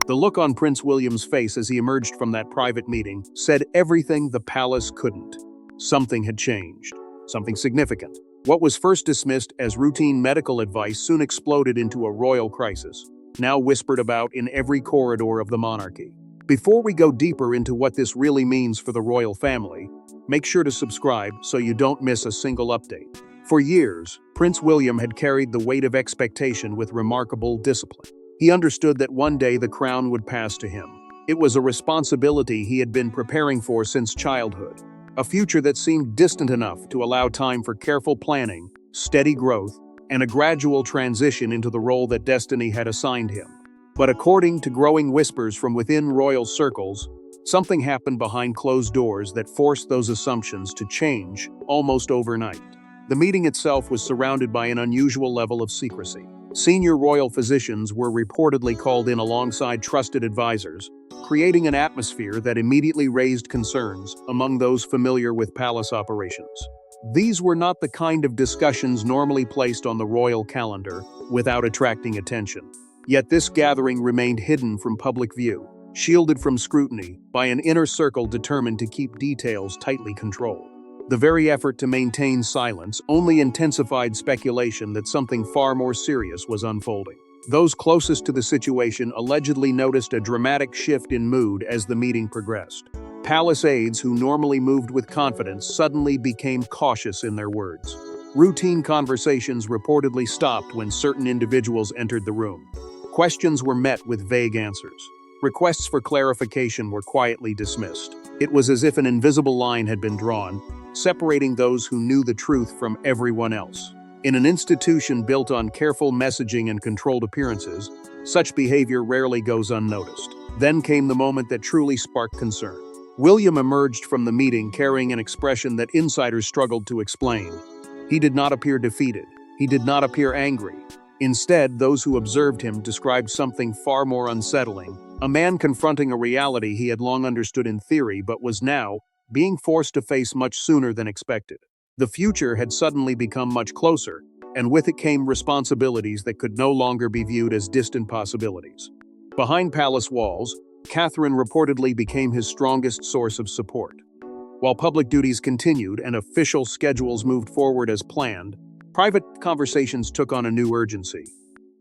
The look on Prince William's face as he emerged from that private meeting said everything the palace couldn't. Something had changed. Something significant. What was first dismissed as routine medical advice soon exploded into a royal crisis, now whispered about in every corridor of the monarchy. Before we go deeper into what this really means for the royal family, make sure to subscribe so you don't miss a single update. For years, Prince William had carried the weight of expectation with remarkable discipline. He understood that one day the crown would pass to him. It was a responsibility he had been preparing for since childhood, a future that seemed distant enough to allow time for careful planning, steady growth, and a gradual transition into the role that destiny had assigned him. But according to growing whispers from within royal circles, something happened behind closed doors that forced those assumptions to change almost overnight. The meeting itself was surrounded by an unusual level of secrecy. Senior royal physicians were reportedly called in alongside trusted advisors, creating an atmosphere that immediately raised concerns among those familiar with palace operations. These were not the kind of discussions normally placed on the royal calendar without attracting attention. Yet this gathering remained hidden from public view, shielded from scrutiny by an inner circle determined to keep details tightly controlled. The very effort to maintain silence only intensified speculation that something far more serious was unfolding. Those closest to the situation allegedly noticed a dramatic shift in mood as the meeting progressed. Palace aides who normally moved with confidence suddenly became cautious in their words. Routine conversations reportedly stopped when certain individuals entered the room. Questions were met with vague answers. Requests for clarification were quietly dismissed. It was as if an invisible line had been drawn, separating those who knew the truth from everyone else. In an institution built on careful messaging and controlled appearances, such behavior rarely goes unnoticed. Then came the moment that truly sparked concern. William emerged from the meeting carrying an expression that insiders struggled to explain. He did not appear defeated. He did not appear angry. Instead, those who observed him described something far more unsettling. A man confronting a reality he had long understood in theory but was now being forced to face much sooner than expected. The future had suddenly become much closer, and with it came responsibilities that could no longer be viewed as distant possibilities. Behind palace walls, Catherine reportedly became his strongest source of support. While public duties continued and official schedules moved forward as planned, private conversations took on a new urgency.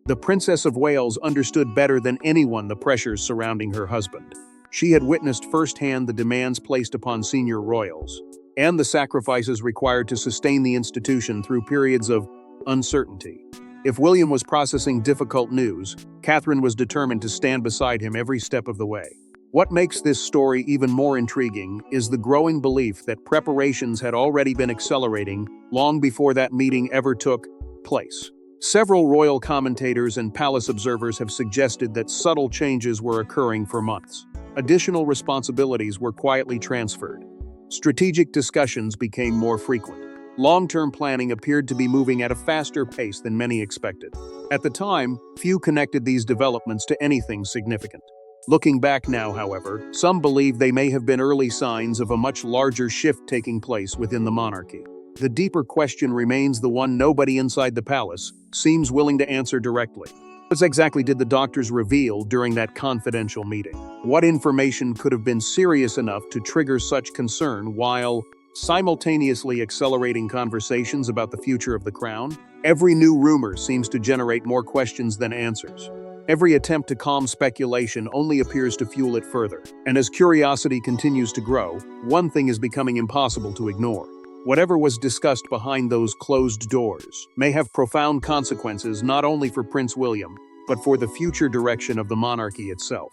The Princess of Wales understood better than anyone the pressures surrounding her husband. She had witnessed firsthand the demands placed upon senior royals, and the sacrifices required to sustain the institution through periods of uncertainty. If William was processing difficult news, Catherine was determined to stand beside him every step of the way. What makes this story even more intriguing is the growing belief that preparations had already been accelerating long before that meeting ever took place. Several royal commentators and palace observers have suggested that subtle changes were occurring for months. Additional responsibilities were quietly transferred. Strategic discussions became more frequent. Long-term planning appeared to be moving at a faster pace than many expected. At the time, few connected these developments to anything significant. Looking back now, however, some believe they may have been early signs of a much larger shift taking place within the monarchy. The deeper question remains the one nobody inside the palace seems willing to answer directly. What exactly did the doctors reveal during that confidential meeting? What information could have been serious enough to trigger such concern while simultaneously accelerating conversations about the future of the crown? Every new rumor seems to generate more questions than answers. Every attempt to calm speculation only appears to fuel it further. And as curiosity continues to grow, one thing is becoming impossible to ignore. Whatever was discussed behind those closed doors may have profound consequences not only for Prince William, but for the future direction of the monarchy itself.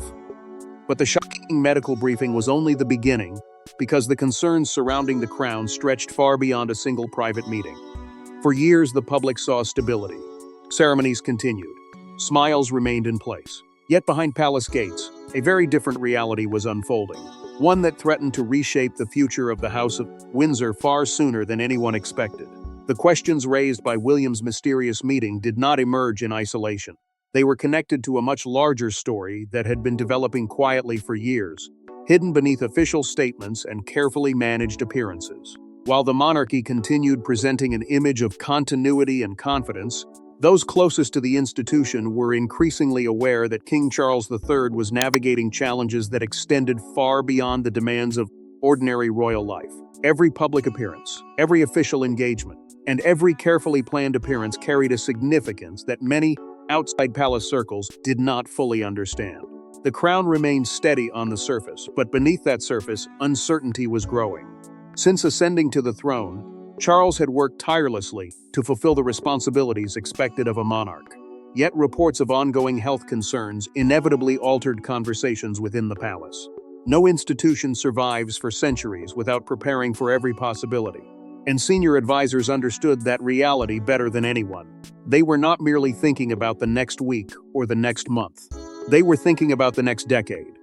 But the shocking medical briefing was only the beginning, because the concerns surrounding the crown stretched far beyond a single private meeting. For years, the public saw stability. Ceremonies continued. Smiles remained in place. Yet behind palace gates, a very different reality was unfolding. One that threatened to reshape the future of the House of Windsor far sooner than anyone expected. The questions raised by William's mysterious meeting did not emerge in isolation. They were connected to a much larger story that had been developing quietly for years, hidden beneath official statements and carefully managed appearances. While the monarchy continued presenting an image of continuity and confidence, Those closest to the institution were increasingly aware that King Charles III was navigating challenges that extended far beyond the demands of ordinary royal life. Every public appearance, every official engagement, and every carefully planned appearance carried a significance that many outside palace circles did not fully understand. The crown remained steady on the surface, but beneath that surface, uncertainty was growing. Since ascending to the throne, Charles had worked tirelessly to fulfill the responsibilities expected of a monarch. Yet reports of ongoing health concerns inevitably altered conversations within the palace. No institution survives for centuries without preparing for every possibility, and senior advisors understood that reality better than anyone. They were not merely thinking about the next week or the next month. They were thinking about the next decade.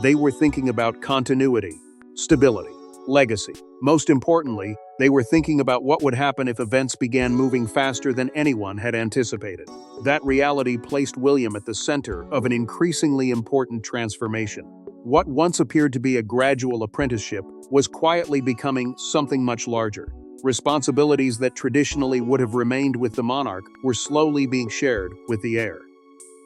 They were thinking about continuity, stability, legacy. Most importantly, they were thinking about what would happen if events began moving faster than anyone had anticipated. That reality placed William at the center of an increasingly important transformation. What once appeared to be a gradual apprenticeship was quietly becoming something much larger. Responsibilities that traditionally would have remained with the monarch were slowly being shared with the heir.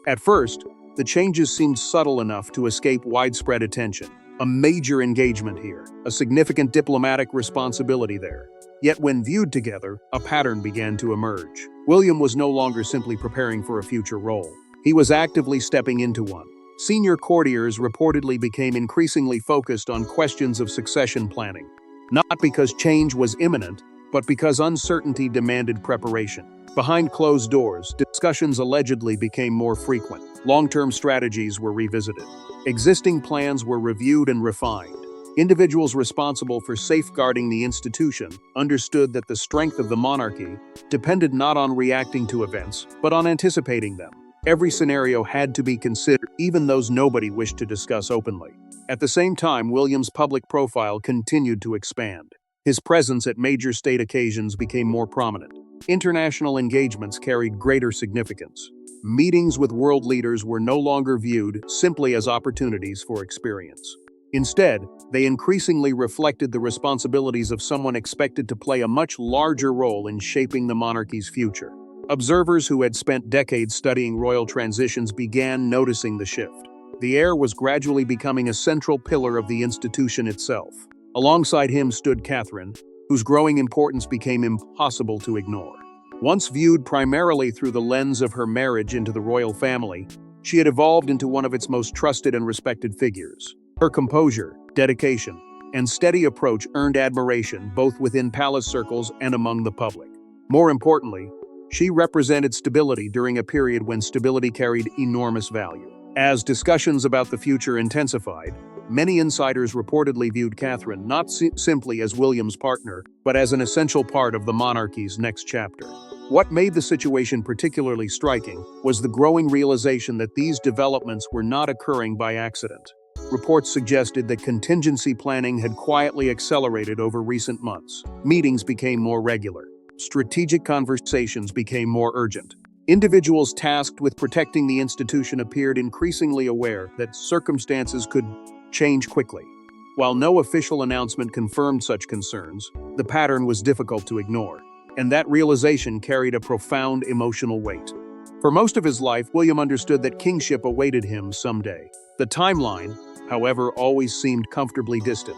At first, the changes seemed subtle enough to escape widespread attention. A major engagement here, a significant diplomatic responsibility there. Yet when viewed together, a pattern began to emerge. William was no longer simply preparing for a future role. He was actively stepping into one. Senior courtiers reportedly became increasingly focused on questions of succession planning, not because change was imminent, but because uncertainty demanded preparation. Behind closed doors, discussions allegedly became more frequent. Long-term strategies were revisited. Existing plans were reviewed and refined. Individuals responsible for safeguarding the institution understood that the strength of the monarchy depended not on reacting to events, but on anticipating them. Every scenario had to be considered, even those nobody wished to discuss openly. At the same time, William's public profile continued to expand. His presence at major state occasions became more prominent. International engagements carried greater significance. Meetings with world leaders were no longer viewed simply as opportunities for experience. Instead, they increasingly reflected the responsibilities of someone expected to play a much larger role in shaping the monarchy's future. Observers who had spent decades studying royal transitions began noticing the shift. The heir was gradually becoming a central pillar of the institution itself. Alongside him stood Catherine, whose growing importance became impossible to ignore. Once viewed primarily through the lens of her marriage into the royal family, she had evolved into one of its most trusted and respected figures. Her composure, dedication, and steady approach earned admiration both within palace circles and among the public. More importantly, she represented stability during a period when stability carried enormous value. As discussions about the future intensified, many insiders reportedly viewed Catherine not simply as William's partner, but as an essential part of the monarchy's next chapter. What made the situation particularly striking was the growing realization that these developments were not occurring by accident. Reports suggested that contingency planning had quietly accelerated over recent months. Meetings became more regular. Strategic conversations became more urgent. Individuals tasked with protecting the institution appeared increasingly aware that circumstances could change quickly. While no official announcement confirmed such concerns, the pattern was difficult to ignore, and that realization carried a profound emotional weight. For most of his life, William understood that kingship awaited him someday. The timeline, however, always seemed comfortably distant.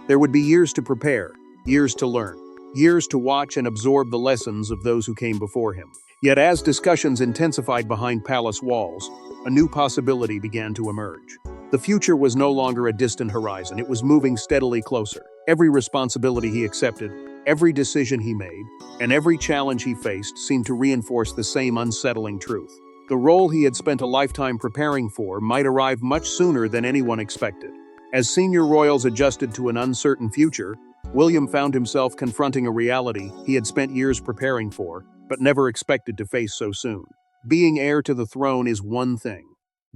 There would be years to prepare, years to learn, years to watch and absorb the lessons of those who came before him. Yet as discussions intensified behind palace walls, a new possibility began to emerge. The future was no longer a distant horizon, it was moving steadily closer. Every responsibility he accepted, every decision he made, and every challenge he faced seemed to reinforce the same unsettling truth. The role he had spent a lifetime preparing for might arrive much sooner than anyone expected. As senior royals adjusted to an uncertain future, William found himself confronting a reality he had spent years preparing for, but never expected to face so soon. Being heir to the throne is one thing.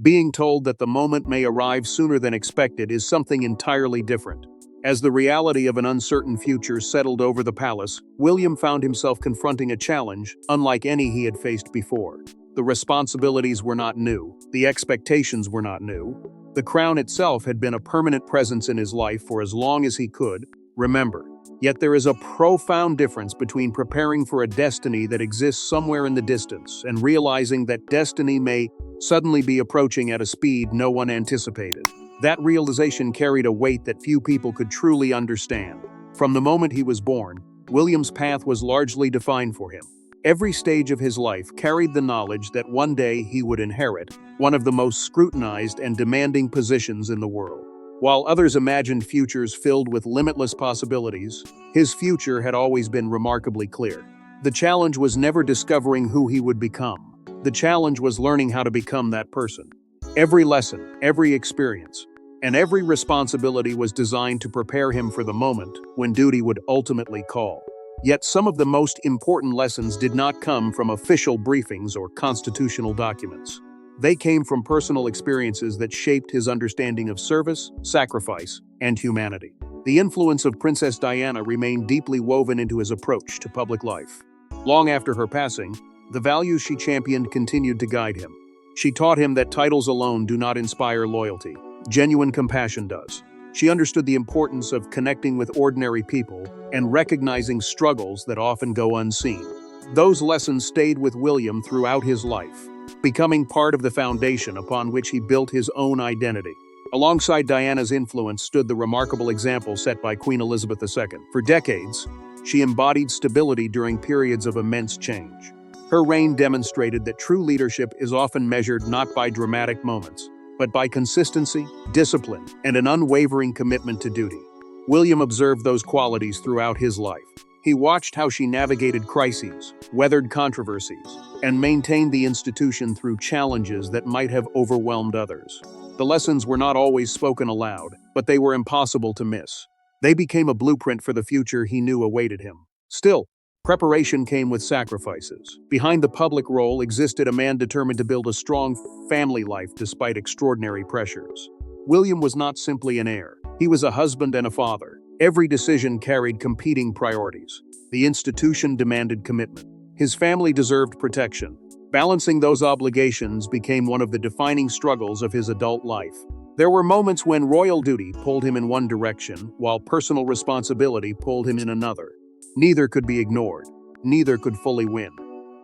Being told that the moment may arrive sooner than expected is something entirely different. As the reality of an uncertain future settled over the palace, William found himself confronting a challenge unlike any he had faced before. The responsibilities were not new. The expectations were not new. The crown itself had been a permanent presence in his life for as long as he could, Remember, yet there is a profound difference between preparing for a destiny that exists somewhere in the distance and realizing that destiny may suddenly be approaching at a speed no one anticipated. That realization carried a weight that few people could truly understand. From the moment he was born, William's path was largely defined for him. Every stage of his life carried the knowledge that one day he would inherit one of the most scrutinized and demanding positions in the world. While others imagined futures filled with limitless possibilities, his future had always been remarkably clear. The challenge was never discovering who he would become. The challenge was learning how to become that person. Every lesson, every experience, and every responsibility was designed to prepare him for the moment when duty would ultimately call. Yet some of the most important lessons did not come from official briefings or constitutional documents. They came from personal experiences that shaped his understanding of service, sacrifice, and humanity. The influence of Princess Diana remained deeply woven into his approach to public life. Long after her passing, the values she championed continued to guide him. She taught him that titles alone do not inspire loyalty. Genuine compassion does. She understood the importance of connecting with ordinary people and recognizing struggles that often go unseen. Those lessons stayed with William throughout his life, becoming part of the foundation upon which he built his own identity. Alongside Diana's influence stood the remarkable example set by Queen Elizabeth II. For decades, she embodied stability during periods of immense change. Her reign demonstrated that true leadership is often measured not by dramatic moments, but by consistency, discipline, and an unwavering commitment to duty. William observed those qualities throughout his life. He watched how she navigated crises, weathered controversies, and maintained the institution through challenges that might have overwhelmed others. The lessons were not always spoken aloud, but they were impossible to miss. They became a blueprint for the future he knew awaited him. Still, preparation came with sacrifices. Behind the public role existed a man determined to build a strong family life despite extraordinary pressures. William was not simply an heir. He was a husband and a father. Every decision carried competing priorities. The institution demanded commitment. His family deserved protection. Balancing those obligations became one of the defining struggles of his adult life. There were moments when royal duty pulled him in one direction, while personal responsibility pulled him in another. Neither could be ignored. Neither could fully win.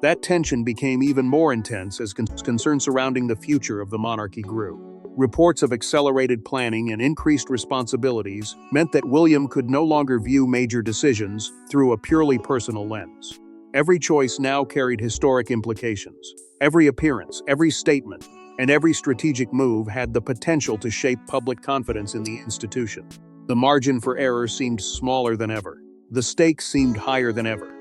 That tension became even more intense as concerns surrounding the future of the monarchy grew. Reports of accelerated planning and increased responsibilities meant that William could no longer view major decisions through a purely personal lens. Every choice now carried historic implications. Every appearance, every statement, and every strategic move had the potential to shape public confidence in the institution. The margin for error seemed smaller than ever. The stakes seemed higher than ever.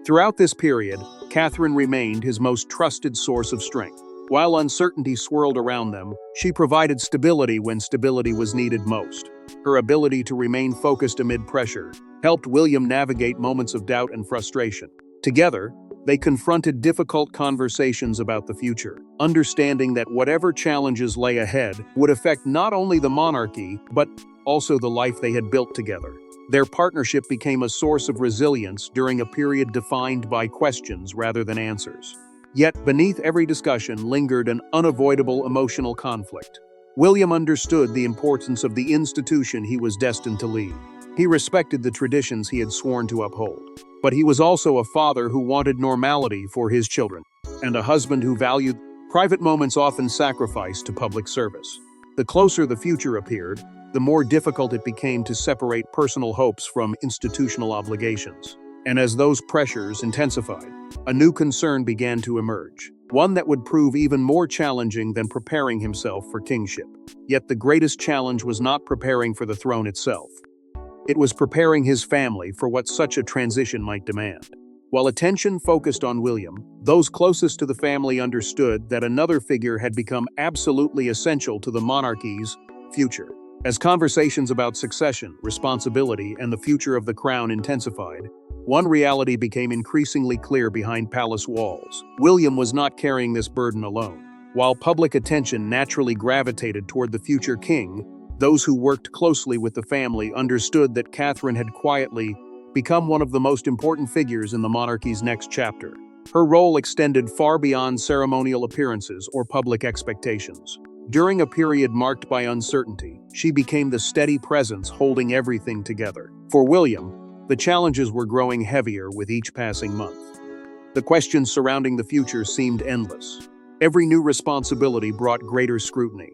Throughout this period, Catherine remained his most trusted source of strength. While uncertainty swirled around them, she provided stability when stability was needed most. Her ability to remain focused amid pressure helped William navigate moments of doubt and frustration. Together, they confronted difficult conversations about the future, understanding that whatever challenges lay ahead would affect not only the monarchy, but also the life they had built together. Their partnership became a source of resilience during a period defined by questions rather than answers. Yet, beneath every discussion lingered an unavoidable emotional conflict. William understood the importance of the institution he was destined to lead. He respected the traditions he had sworn to uphold. But he was also a father who wanted normality for his children, and a husband who valued private moments often sacrificed to public service. The closer the future appeared, the more difficult it became to separate personal hopes from institutional obligations. And as those pressures intensified, a new concern began to emerge, one that would prove even more challenging than preparing himself for kingship. Yet the greatest challenge was not preparing for the throne itself. It was preparing his family for what such a transition might demand. While attention focused on William, those closest to the family understood that another figure had become absolutely essential to the monarchy's future. As conversations about succession, responsibility, and the future of the crown intensified, one reality became increasingly clear behind palace walls. William was not carrying this burden alone. While public attention naturally gravitated toward the future king, those who worked closely with the family understood that Catherine had quietly become one of the most important figures in the monarchy's next chapter. Her role extended far beyond ceremonial appearances or public expectations. During a period marked by uncertainty, she became the steady presence holding everything together. For William, the challenges were growing heavier with each passing month. The questions surrounding the future seemed endless. Every new responsibility brought greater scrutiny.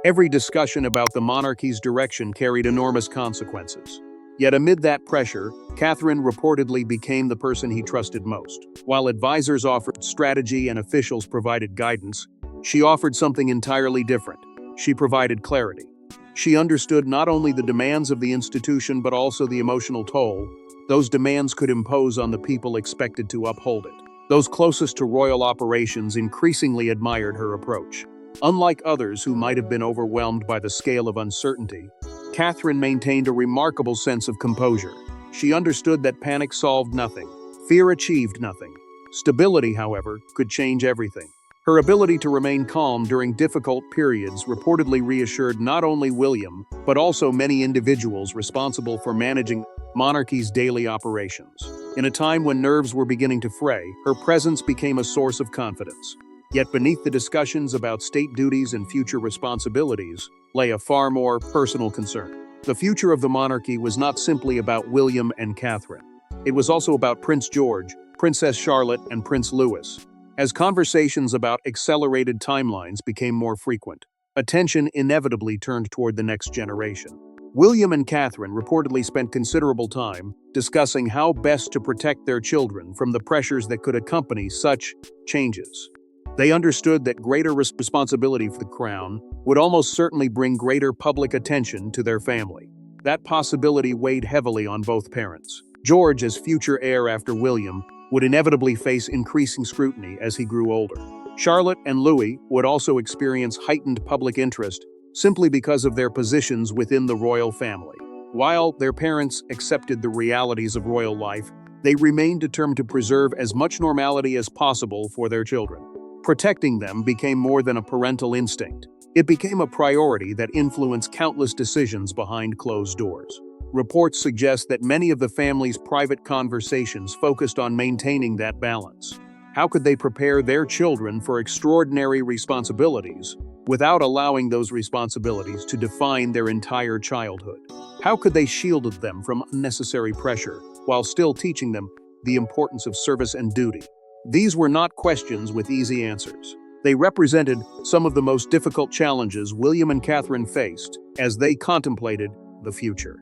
Every discussion about the monarchy's direction carried enormous consequences. Yet amid that pressure, Catherine reportedly became the person he trusted most. While advisors offered strategy and officials provided guidance, she offered something entirely different. She provided clarity. She understood not only the demands of the institution but also the emotional toll those demands could impose on the people expected to uphold it. Those closest to royal operations increasingly admired her approach. Unlike others who might have been overwhelmed by the scale of uncertainty, Catherine maintained a remarkable sense of composure. She understood that panic solved nothing, fear achieved nothing. Stability, however, could change everything. Her ability to remain calm during difficult periods reportedly reassured not only William, but also many individuals responsible for managing monarchy's daily operations. In a time when nerves were beginning to fray, her presence became a source of confidence. Yet beneath the discussions about state duties and future responsibilities lay a far more personal concern. The future of the monarchy was not simply about William and Catherine. It was also about Prince George, Princess Charlotte, and Prince Louis. As conversations about accelerated timelines became more frequent, attention inevitably turned toward the next generation. William and Catherine reportedly spent considerable time discussing how best to protect their children from the pressures that could accompany such changes. They understood that greater responsibility for the crown would almost certainly bring greater public attention to their family. That possibility weighed heavily on both parents. George, as future heir after William, would inevitably face increasing scrutiny as he grew older. Charlotte and Louis would also experience heightened public interest simply because of their positions within the royal family. While their parents accepted the realities of royal life, they remained determined to preserve as much normality as possible for their children. Protecting them became more than a parental instinct. It became a priority that influenced countless decisions behind closed doors. Reports suggest that many of the family's private conversations focused on maintaining that balance. How could they prepare their children for extraordinary responsibilities without allowing those responsibilities to define their entire childhood? How could they shield them from unnecessary pressure while still teaching them the importance of service and duty? These were not questions with easy answers. They represented some of the most difficult challenges William and Catherine faced as they contemplated the future.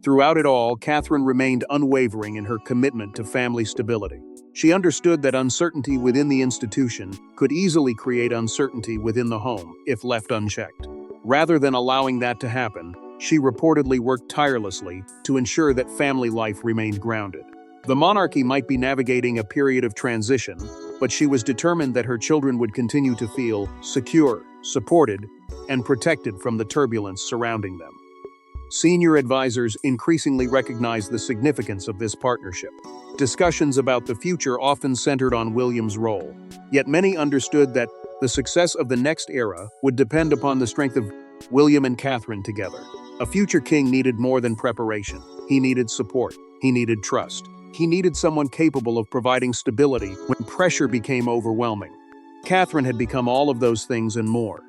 Throughout it all, Catherine remained unwavering in her commitment to family stability. She understood that uncertainty within the institution could easily create uncertainty within the home if left unchecked. Rather than allowing that to happen, she reportedly worked tirelessly to ensure that family life remained grounded. The monarchy might be navigating a period of transition, but she was determined that her children would continue to feel secure, supported, and protected from the turbulence surrounding them. Senior advisors increasingly recognized the significance of this partnership. Discussions about the future often centered on William's role, yet many understood that the success of the next era would depend upon the strength of William and Catherine together. A future king needed more than preparation. He needed support. He needed trust. He needed someone capable of providing stability when pressure became overwhelming. Catherine had become all of those things and more.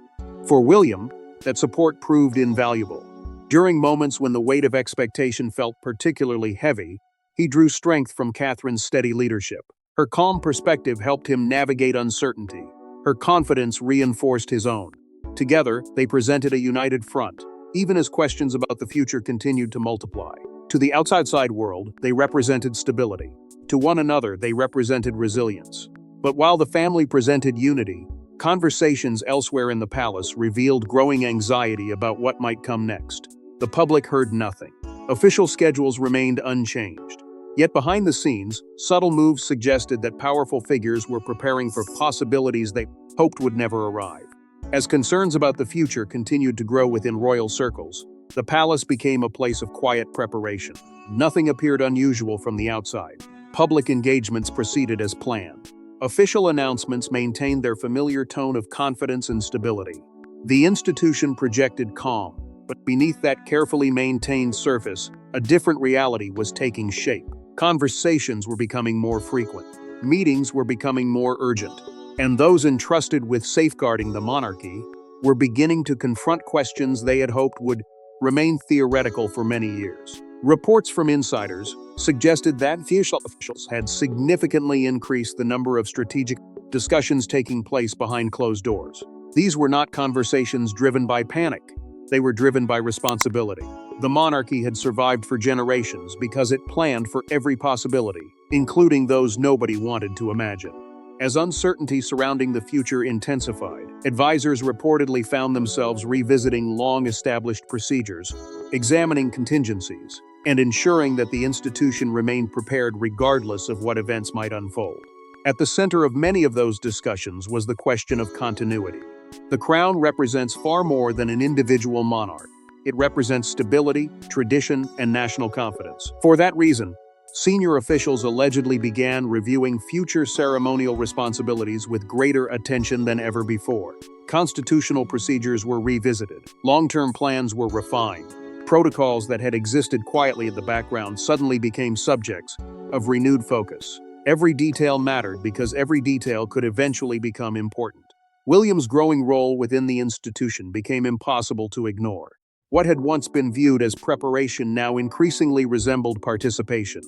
For William, that support proved invaluable. During moments when the weight of expectation felt particularly heavy, he drew strength from Catherine's steady leadership. Her calm perspective helped him navigate uncertainty. Her confidence reinforced his own. Together, they presented a united front, even as questions about the future continued to multiply. To the outside world, they represented stability. To one another, they represented resilience. But while the family presented unity, conversations elsewhere in the palace revealed growing anxiety about what might come next. The public heard nothing. Official schedules remained unchanged. Yet behind the scenes, subtle moves suggested that powerful figures were preparing for possibilities they hoped would never arrive. As concerns about the future continued to grow within royal circles, the palace became a place of quiet preparation. Nothing appeared unusual from the outside. Public engagements proceeded as planned. Official announcements maintained their familiar tone of confidence and stability. The institution projected calm, but beneath that carefully maintained surface, a different reality was taking shape. Conversations were becoming more frequent. Meetings were becoming more urgent. And those entrusted with safeguarding the monarchy were beginning to confront questions they had hoped would remain theoretical for many years. Reports from insiders suggested that officials had significantly increased the number of strategic discussions taking place behind closed doors. These were not conversations driven by panic. They were driven by responsibility. The monarchy had survived for generations because it planned for every possibility, including those nobody wanted to imagine. As uncertainty surrounding the future intensified, advisors reportedly found themselves revisiting long-established procedures, examining contingencies, and ensuring that the institution remained prepared regardless of what events might unfold. At the center of many of those discussions was the question of continuity. The crown represents far more than an individual monarch. It represents stability, tradition, and national confidence. For that reason, senior officials allegedly began reviewing future ceremonial responsibilities with greater attention than ever before. Constitutional procedures were revisited. Long-term plans were refined. Protocols that had existed quietly in the background suddenly became subjects of renewed focus. Every detail mattered because every detail could eventually become important. William's growing role within the institution became impossible to ignore. What had once been viewed as preparation now increasingly resembled participation.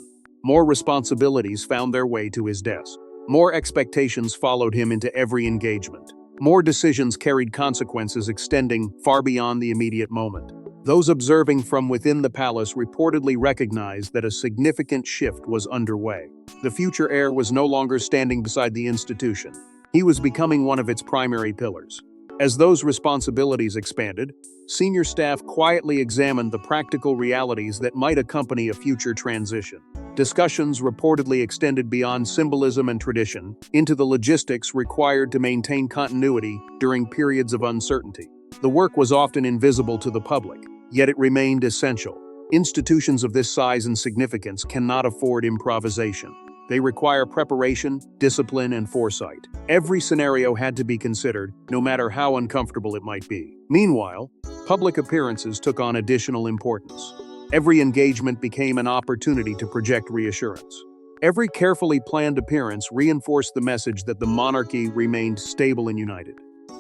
More responsibilities found their way to his desk. More expectations followed him into every engagement. More decisions carried consequences extending far beyond the immediate moment. Those observing from within the palace reportedly recognized that a significant shift was underway. The future heir was no longer standing beside the institution. He was becoming one of its primary pillars. As those responsibilities expanded, senior staff quietly examined the practical realities that might accompany a future transition. Discussions reportedly extended beyond symbolism and tradition into the logistics required to maintain continuity during periods of uncertainty. The work was often invisible to the public, yet it remained essential. Institutions of this size and significance cannot afford improvisation. They require preparation, discipline, and foresight. Every scenario had to be considered, no matter how uncomfortable it might be. Meanwhile, public appearances took on additional importance. Every engagement became an opportunity to project reassurance. Every carefully planned appearance reinforced the message that the monarchy remained stable and united.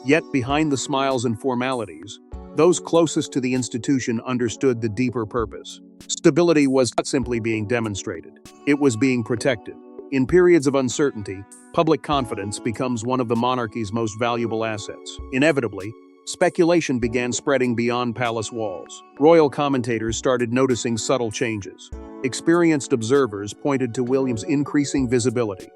Yet, behind the smiles and formalities, those closest to the institution understood the deeper purpose. Stability was not simply being demonstrated, it was being protected. In periods of uncertainty, public confidence becomes one of the monarchy's most valuable assets. Inevitably, speculation began spreading beyond palace walls. Royal commentators started noticing subtle changes. Experienced observers pointed to William's increasing visibility.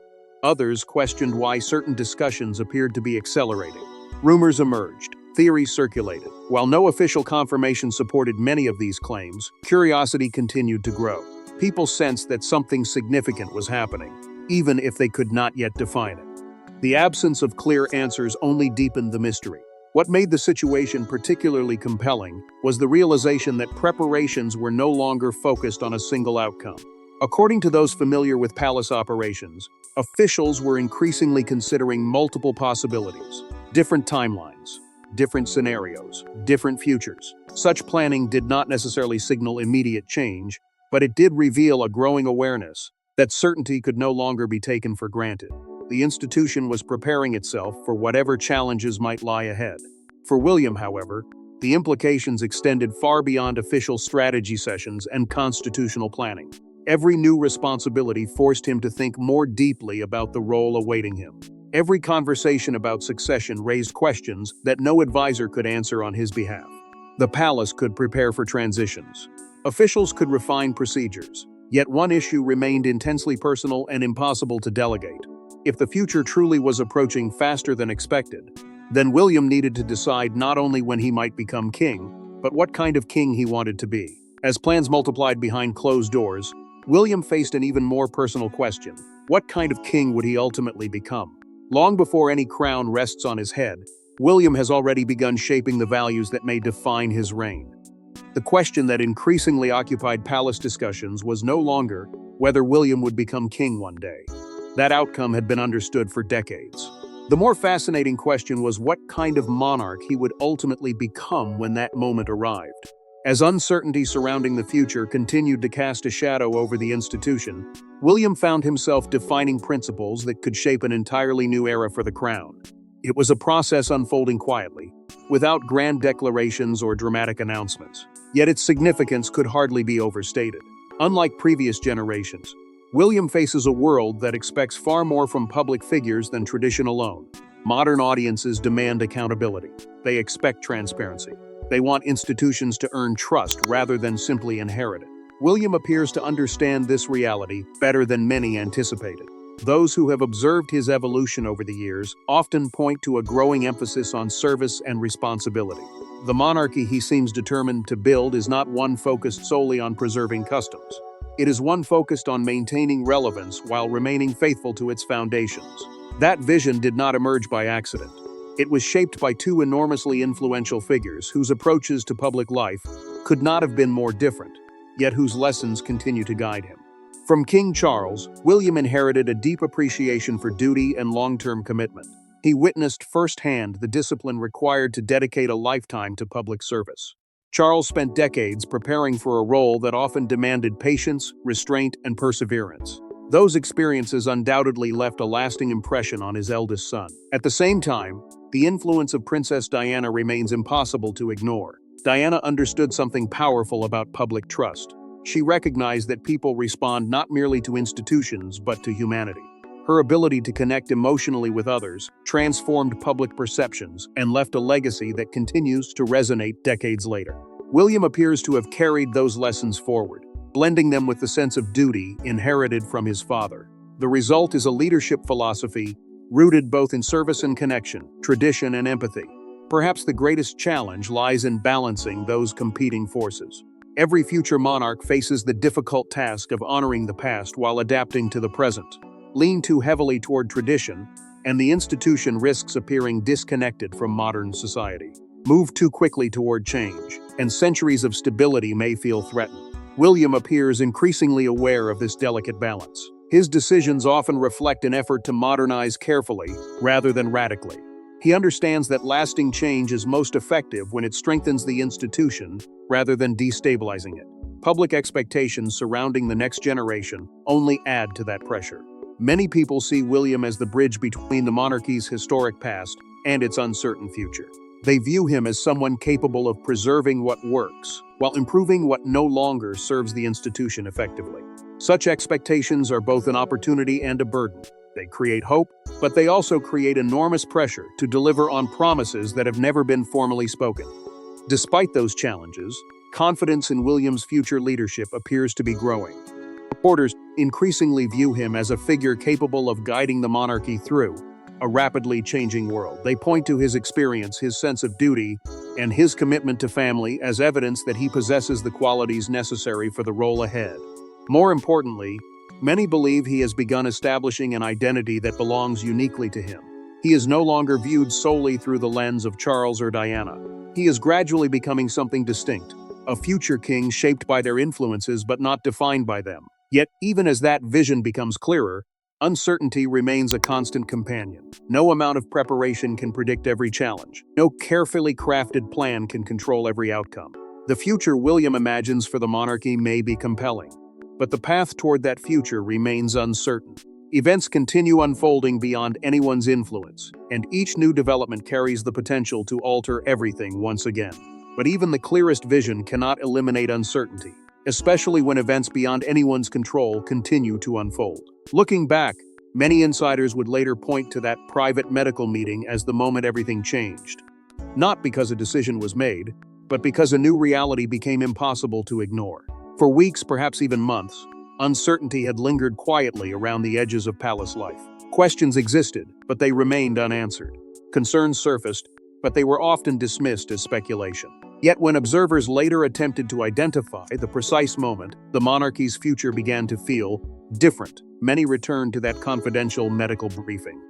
Others questioned why certain discussions appeared to be accelerating. Rumors emerged. Theories circulated. While no official confirmation supported many of these claims, curiosity continued to grow. People sensed that something significant was happening, even if they could not yet define it. The absence of clear answers only deepened the mystery. What made the situation particularly compelling was the realization that preparations were no longer focused on a single outcome. According to those familiar with palace operations, officials were increasingly considering multiple possibilities, different timelines, different scenarios, different futures. Such planning did not necessarily signal immediate change, but it did reveal a growing awareness that certainty could no longer be taken for granted. The institution was preparing itself for whatever challenges might lie ahead. For William, however, the implications extended far beyond official strategy sessions and constitutional planning. Every new responsibility forced him to think more deeply about the role awaiting him. Every conversation about succession raised questions that no advisor could answer on his behalf. The palace could prepare for transitions. Officials could refine procedures. Yet one issue remained intensely personal and impossible to delegate. If the future truly was approaching faster than expected, then William needed to decide not only when he might become king, but what kind of king he wanted to be. As plans multiplied behind closed doors, William faced an even more personal question. What kind of king would he ultimately become? Long before any crown rests on his head, William has already begun shaping the values that may define his reign. The question that increasingly occupied palace discussions was no longer whether William would become king one day. That outcome had been understood for decades. The more fascinating question was what kind of monarch he would ultimately become when that moment arrived. As uncertainty surrounding the future continued to cast a shadow over the institution, William found himself defining principles that could shape an entirely new era for the crown. It was a process unfolding quietly, without grand declarations or dramatic announcements. Yet its significance could hardly be overstated. Unlike previous generations, William faces a world that expects far more from public figures than tradition alone. Modern audiences demand accountability. They expect transparency. They want institutions to earn trust rather than simply inherit it. William appears to understand this reality better than many anticipated. Those who have observed his evolution over the years often point to a growing emphasis on service and responsibility. The monarchy he seems determined to build is not one focused solely on preserving customs. It is one focused on maintaining relevance while remaining faithful to its foundations. That vision did not emerge by accident. It was shaped by two enormously influential figures whose approaches to public life could not have been more different, yet whose lessons continue to guide him. From King Charles, William inherited a deep appreciation for duty and long-term commitment. He witnessed firsthand the discipline required to dedicate a lifetime to public service. Charles spent decades preparing for a role that often demanded patience, restraint, and perseverance. Those experiences undoubtedly left a lasting impression on his eldest son. At the same time, the influence of Princess Diana remains impossible to ignore. Diana understood something powerful about public trust. She recognized that people respond not merely to institutions, but to humanity. Her ability to connect emotionally with others transformed public perceptions and left a legacy that continues to resonate decades later. William appears to have carried those lessons forward, blending them with the sense of duty inherited from his father. The result is a leadership philosophy rooted both in service and connection, tradition and empathy. Perhaps the greatest challenge lies in balancing those competing forces. Every future monarch faces the difficult task of honoring the past while adapting to the present. Lean too heavily toward tradition, and the institution risks appearing disconnected from modern society. Move too quickly toward change, and centuries of stability may feel threatened. William appears increasingly aware of this delicate balance. His decisions often reflect an effort to modernize carefully rather than radically. He understands that lasting change is most effective when it strengthens the institution rather than destabilizing it. Public expectations surrounding the next generation only add to that pressure. Many people see William as the bridge between the monarchy's historic past and its uncertain future. They view him as someone capable of preserving what works, while improving what no longer serves the institution effectively. Such expectations are both an opportunity and a burden. They create hope, but they also create enormous pressure to deliver on promises that have never been formally spoken. Despite those challenges, confidence in William's future leadership appears to be growing. Reporters increasingly view him as a figure capable of guiding the monarchy through a rapidly changing world. They point to his experience, his sense of duty, and his commitment to family as evidence that he possesses the qualities necessary for the role ahead. More importantly, many believe he has begun establishing an identity that belongs uniquely to him. He is no longer viewed solely through the lens of Charles or Diana. He is gradually becoming something distinct, a future king shaped by their influences but not defined by them. Yet, even as that vision becomes clearer, uncertainty remains a constant companion. No amount of preparation can predict every challenge. No carefully crafted plan can control every outcome. The future William imagines for the monarchy may be compelling, but the path toward that future remains uncertain. Events continue unfolding beyond anyone's influence, and each new development carries the potential to alter everything once again. But even the clearest vision cannot eliminate uncertainty, especially when events beyond anyone's control continue to unfold. Looking back, many insiders would later point to that private medical meeting as the moment everything changed. Not because a decision was made, but because a new reality became impossible to ignore. For weeks, perhaps even months, uncertainty had lingered quietly around the edges of palace life. Questions existed, but they remained unanswered. Concerns surfaced, but they were often dismissed as speculation. Yet when observers later attempted to identify the precise moment the monarchy's future began to feel different, many returned to that confidential medical briefing.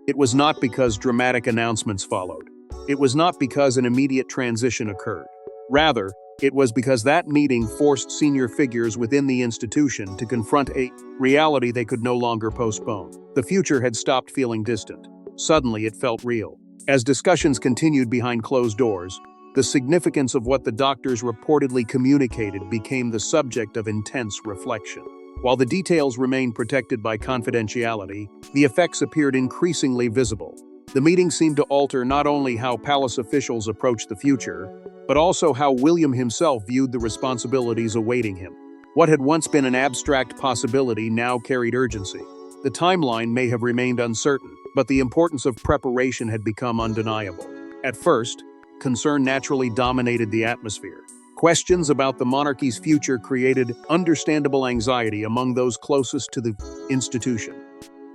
It was not because dramatic announcements followed. It was not because an immediate transition occurred. Rather, it was because that meeting forced senior figures within the institution to confront a reality they could no longer postpone. The future had stopped feeling distant. Suddenly, it felt real. As discussions continued behind closed doors, the significance of what the doctors reportedly communicated became the subject of intense reflection. While the details remained protected by confidentiality, the effects appeared increasingly visible. The meeting seemed to alter not only how palace officials approached the future, but also how William himself viewed the responsibilities awaiting him. What had once been an abstract possibility now carried urgency. The timeline may have remained uncertain, but the importance of preparation had become undeniable. At first, concern naturally dominated the atmosphere. Questions about the monarchy's future created understandable anxiety among those closest to the institution.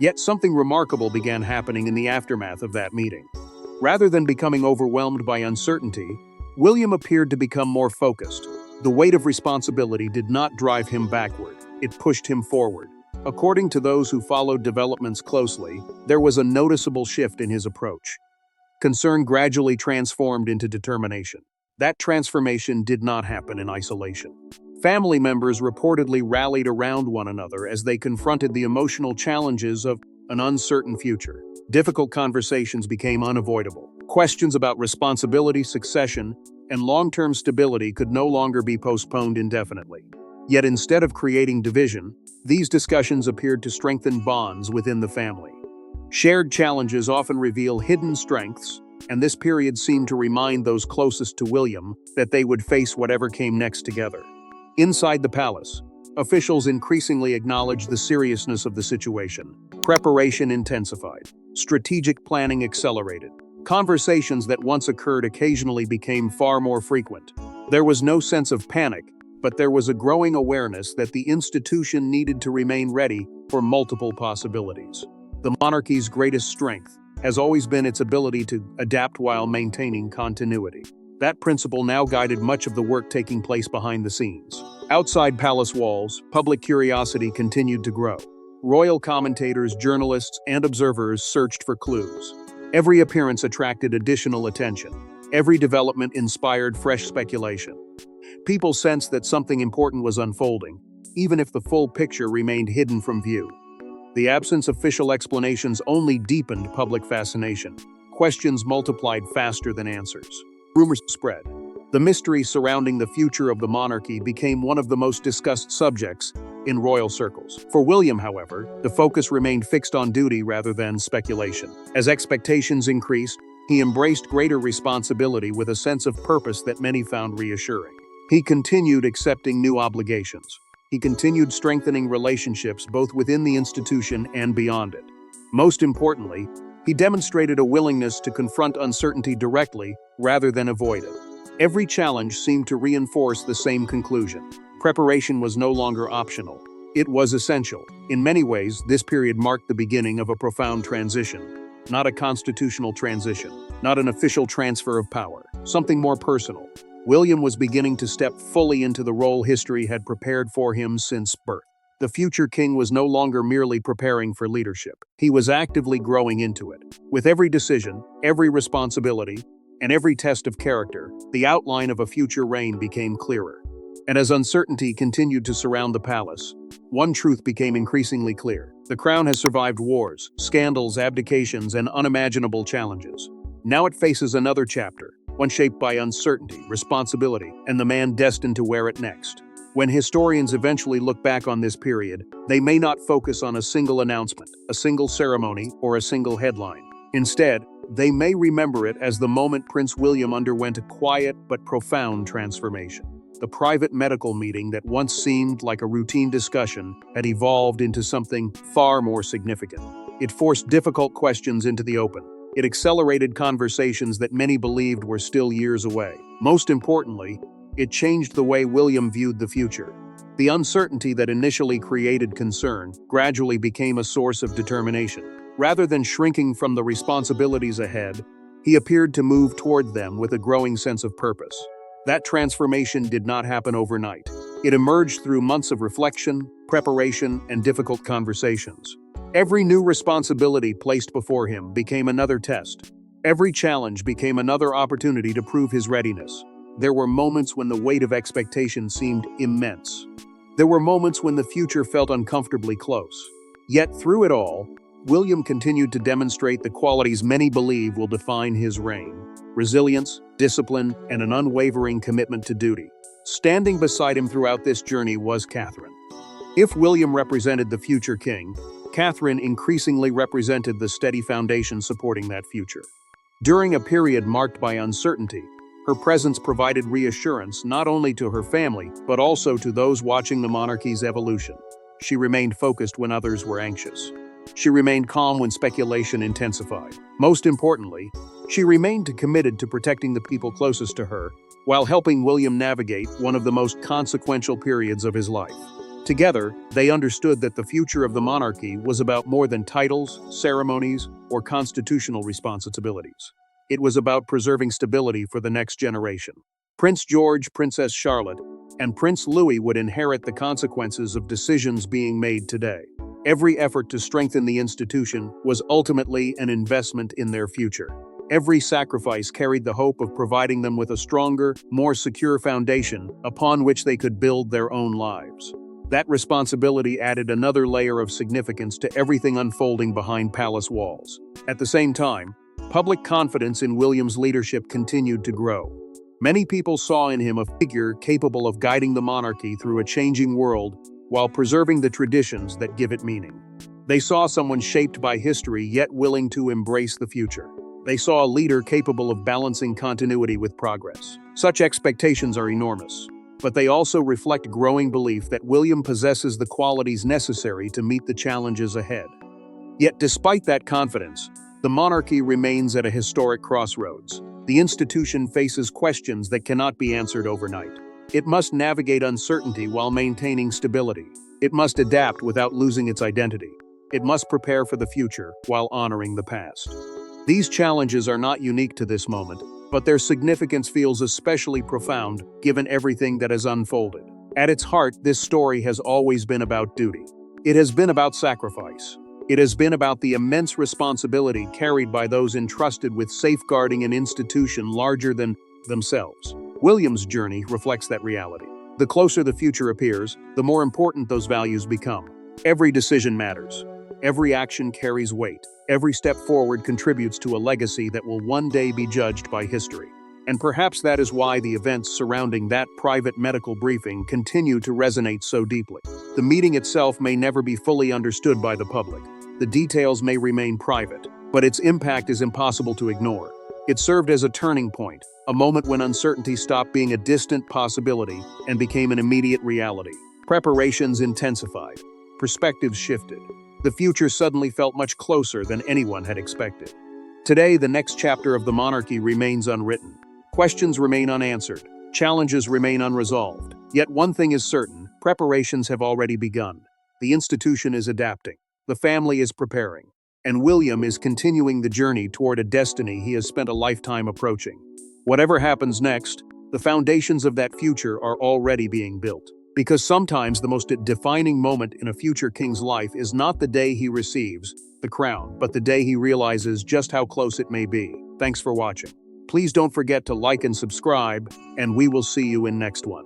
Yet something remarkable began happening in the aftermath of that meeting. Rather than becoming overwhelmed by uncertainty, William appeared to become more focused. The weight of responsibility did not drive him backward, it pushed him forward. According to those who followed developments closely, there was a noticeable shift in his approach. Concern gradually transformed into determination. That transformation did not happen in isolation. Family members reportedly rallied around one another as they confronted the emotional challenges of an uncertain future. Difficult conversations became unavoidable. Questions about responsibility, succession, and long-term stability could no longer be postponed indefinitely. Yet instead of creating division, these discussions appeared to strengthen bonds within the family. Shared challenges often reveal hidden strengths, and this period seemed to remind those closest to William that they would face whatever came next together. Inside the palace, officials increasingly acknowledged the seriousness of the situation. Preparation intensified. Strategic planning accelerated. Conversations that once occurred occasionally became far more frequent. There was no sense of panic, but there was a growing awareness that the institution needed to remain ready for multiple possibilities. The monarchy's greatest strength has always been its ability to adapt while maintaining continuity. That principle now guided much of the work taking place behind the scenes. Outside palace walls, public curiosity continued to grow. Royal commentators, journalists, and observers searched for clues. Every appearance attracted additional attention. Every development inspired fresh speculation. People sensed that something important was unfolding, even if the full picture remained hidden from view. The absence of official explanations only deepened public fascination. Questions multiplied faster than answers. Rumors spread. The mystery surrounding the future of the monarchy became one of the most discussed subjects in royal circles. For William, however, the focus remained fixed on duty rather than speculation. As expectations increased, he embraced greater responsibility with a sense of purpose that many found reassuring. He continued accepting new obligations. He continued strengthening relationships both within the institution and beyond it. Most importantly, he demonstrated a willingness to confront uncertainty directly rather than avoid it. Every challenge seemed to reinforce the same conclusion. Preparation was no longer optional. It was essential. In many ways, this period marked the beginning of a profound transition. Not a constitutional transition, not an official transfer of power, something more personal. William was beginning to step fully into the role history had prepared for him since birth. The future king was no longer merely preparing for leadership. He was actively growing into it. With every decision, every responsibility, and every test of character, the outline of a future reign became clearer. And as uncertainty continued to surround the palace, one truth became increasingly clear. The crown has survived wars, scandals, abdications, and unimaginable challenges. Now it faces another chapter, one shaped by uncertainty, responsibility, and the man destined to wear it next. When historians eventually look back on this period, they may not focus on a single announcement, a single ceremony, or a single headline. Instead, they may remember it as the moment Prince William underwent a quiet but profound transformation. The private medical meeting that once seemed like a routine discussion had evolved into something far more significant. It forced difficult questions into the open. It accelerated conversations that many believed were still years away. Most importantly, it changed the way William viewed the future. The uncertainty that initially created concern gradually became a source of determination. Rather than shrinking from the responsibilities ahead, he appeared to move toward them with a growing sense of purpose. That transformation did not happen overnight. It emerged through months of reflection, preparation, and difficult conversations. Every new responsibility placed before him became another test. Every challenge became another opportunity to prove his readiness. There were moments when the weight of expectation seemed immense. There were moments when the future felt uncomfortably close. Yet through it all, William continued to demonstrate the qualities many believe will define his reign: resilience, discipline, and an unwavering commitment to duty. Standing beside him throughout this journey was Catherine. If William represented the future king, Catherine increasingly represented the steady foundation supporting that future. During a period marked by uncertainty, her presence provided reassurance not only to her family, but also to those watching the monarchy's evolution. She remained focused when others were anxious. She remained calm when speculation intensified. Most importantly, she remained committed to protecting the people closest to her, while helping William navigate one of the most consequential periods of his life. Together, they understood that the future of the monarchy was about more than titles, ceremonies, or constitutional responsibilities. It was about preserving stability for the next generation. Prince George, Princess Charlotte, and Prince Louis would inherit the consequences of decisions being made today. Every effort to strengthen the institution was ultimately an investment in their future. Every sacrifice carried the hope of providing them with a stronger, more secure foundation upon which they could build their own lives. That responsibility added another layer of significance to everything unfolding behind palace walls. At the same time, public confidence in William's leadership continued to grow. Many people saw in him a figure capable of guiding the monarchy through a changing world while preserving the traditions that give it meaning. They saw someone shaped by history yet willing to embrace the future. They saw a leader capable of balancing continuity with progress. Such expectations are enormous, but they also reflect growing belief that William possesses the qualities necessary to meet the challenges ahead. Yet despite that confidence, the monarchy remains at a historic crossroads. The institution faces questions that cannot be answered overnight. It must navigate uncertainty while maintaining stability. It must adapt without losing its identity. It must prepare for the future while honoring the past. These challenges are not unique to this moment, but their significance feels especially profound given everything that has unfolded. At its heart, this story has always been about duty. It has been about sacrifice. It has been about the immense responsibility carried by those entrusted with safeguarding an institution larger than themselves. William's journey reflects that reality. The closer the future appears, the more important those values become. Every decision matters. Every action carries weight. Every step forward contributes to a legacy that will one day be judged by history. And perhaps that is why the events surrounding that private medical briefing continue to resonate so deeply. The meeting itself may never be fully understood by the public. The details may remain private, but its impact is impossible to ignore. It served as a turning point, a moment when uncertainty stopped being a distant possibility and became an immediate reality. Preparations intensified. Perspectives shifted. The future suddenly felt much closer than anyone had expected. Today, the next chapter of the monarchy remains unwritten. Questions remain unanswered. Challenges remain unresolved. Yet one thing is certain: preparations have already begun. The institution is adapting. The family is preparing. And William is continuing the journey toward a destiny he has spent a lifetime approaching. Whatever happens next, the foundations of that future are already being built. Because sometimes the most defining moment in a future king's life is not the day he receives the crown, but the day he realizes just how close it may be. Thanks for watching. Please don't forget to like and subscribe, and we will see you in next one.